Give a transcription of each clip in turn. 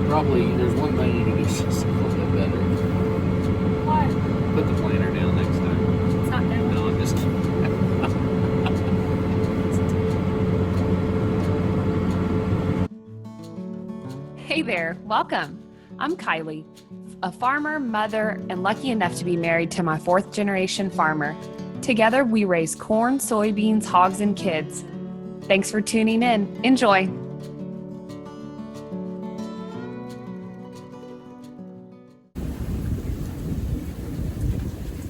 Probably, there's one thing you can do just a little bit better. What? Put the planter down next time. It's not down. No, I'm just kidding. Hey there, welcome. I'm Kylie, a farmer, mother, and lucky enough to be married to my fourth generation farmer. Together, we raise corn, soybeans, hogs, and kids. Thanks for tuning in. Enjoy.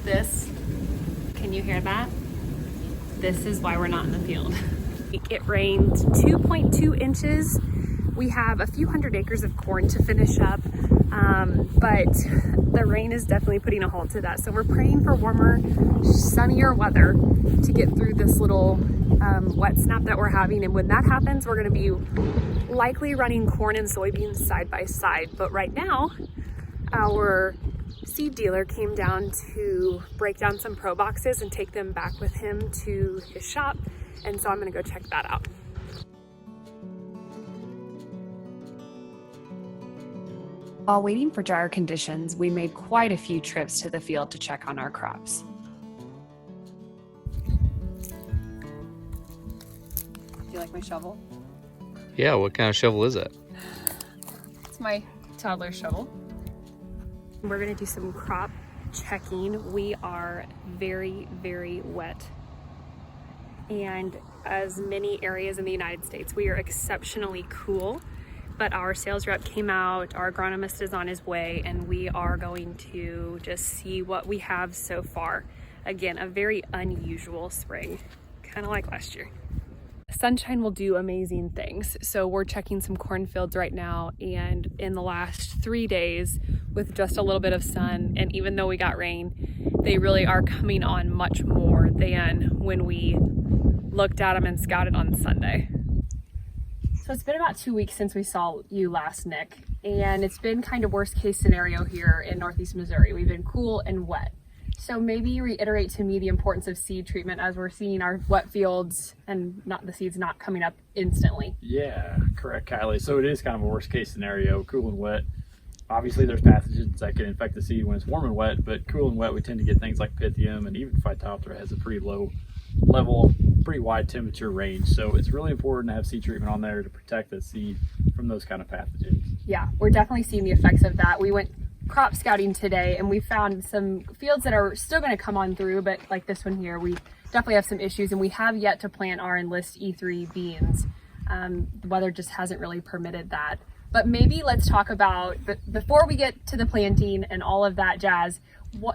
This, can you hear that? This is why we're not in the field. It rained 2.2 inches. We have a few hundred acres of corn to finish up, but the rain is definitely putting a halt to that. So we're praying for warmer, sunnier weather to get through this little wet snap that we're having. And when that happens, we're gonna be likely running corn and soybeans side by side. But right now, our seed dealer came down to break down some pro boxes and take them back with him to his shop. And so I'm gonna go check that out. While waiting for drier conditions, we made quite a few trips to the field to check on our crops. Do you like my shovel? Yeah, what kind of shovel is that? It's my toddler shovel. We're gonna do some crop checking. We are very, very wet. And as many areas in the United States, we are exceptionally cool. But our sales rep came out, our agronomist is on his way, and we are going to just see what we have so far. Again, a very unusual spring, kind of like last year. Sunshine will do amazing things. So we're checking some cornfields right now, and in the last 3 days, with just a little bit of sun, and even though we got rain, they really are coming on much more than when we looked at them and scouted on Sunday. So it's been about 2 weeks since we saw you last, Nick, and it's been kind of worst case scenario here in Northeast Missouri. We've been cool and wet. So maybe reiterate to me the importance of seed treatment as we're seeing our wet fields and not the seeds not coming up instantly. Yeah, correct, Kylie. So it is kind of a worst case scenario, cool and wet. Obviously there's pathogens that can infect the seed when it's warm and wet, but cool and wet we tend to get things like Pythium, and even Phytophthora has a pretty low level, pretty wide temperature range. So it's really important to have seed treatment on there to protect the seed from those kind of pathogens. Yeah, we're definitely seeing the effects of that. We went crop scouting today and we found some fields that are still going to come on through, but like this one here, we definitely have some issues, and we have yet to plant our Enlist E3 beans. The weather just hasn't really permitted that. But maybe let's talk about, before we get to the planting and all of that jazz,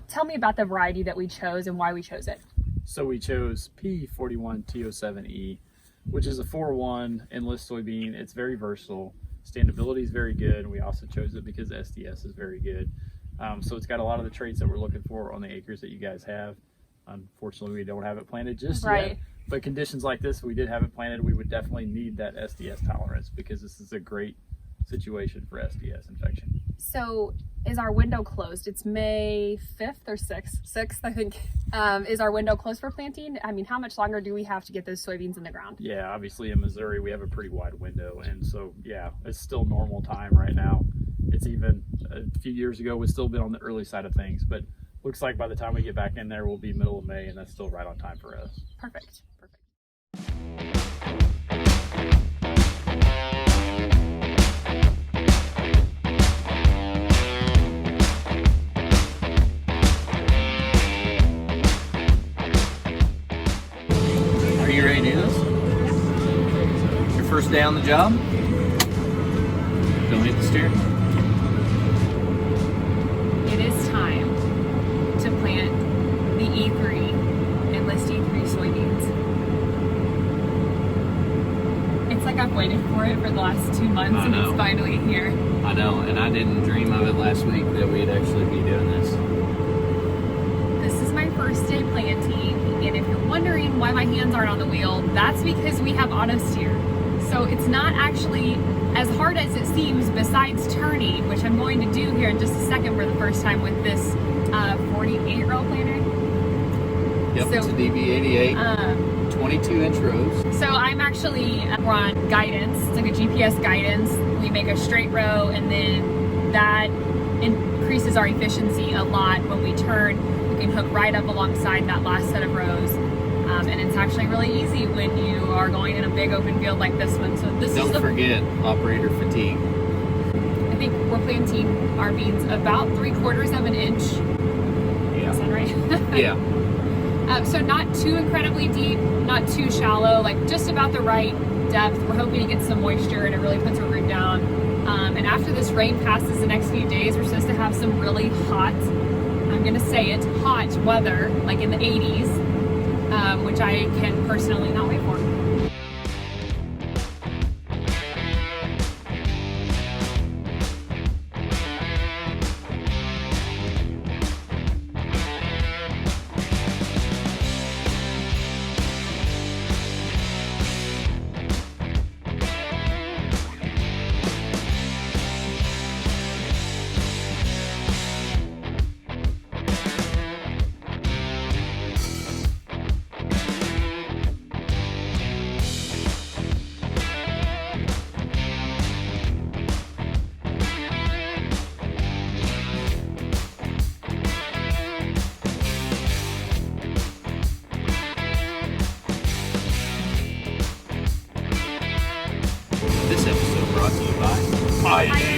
tell me about the variety that we chose and why we chose it. So we chose P41T07E, which is a 4-1 Enlist soybean. It's very versatile. Standability is very good. And we also chose it because SDS is very good. So it's got a lot of the traits that we're looking for on the acres that you guys have. Unfortunately, we don't have it planted just yet. But conditions like this, if we did have it planted, we would definitely need that SDS tolerance, because this is a great situation for SDS infection. So is our window closed? It's May 5th or 6th, I think. Is our window closed for planting? I mean, how much longer do we have to get those soybeans in the ground? Yeah, obviously in Missouri, we have a pretty wide window. And so, yeah, it's still normal time right now. It's even a few years ago, we've still been on the early side of things, but looks like by the time we get back in there, we'll be middle of May, and that's still right on time for us. Perfect. Are you ready to do this? Your first day on the job? Don't hit the steering. It is time to plant the E3, Enlist E3 soybeans. It's like I've waited for it for the last 2 months, and it's finally here. I know, and I didn't dream of it last week that we'd actually be doing this. This is my first day planting, and if you're wondering why my hands aren't on the wheel, that's because we have auto steer. So it's not actually as hard as it seems, besides turning, which I'm going to do here in just a second for the first time with this 48-row planter. Yep, so, it's a DB88. 22-inch rows. So I'm actually, we're on guidance. It's like a GPS guidance. We make a straight row, and then that increases our efficiency a lot. When we turn, we can hook right up alongside that last set of rows. And it's actually really easy when you are going in a big open field like this one. So this Don't forget operator fatigue. I think we're planting our beans about 3/4 of an inch. Yeah. Is that right? Yeah. So not too incredibly deep, not too shallow, like just about the right depth. We're hoping to get some moisture and it really puts a root down. And after this rain passes the next few days, we're supposed to have some really hot, I'm gonna say it, hot weather, like in the 80s, which I can personally not wait for. This episode brought to you by Pioneer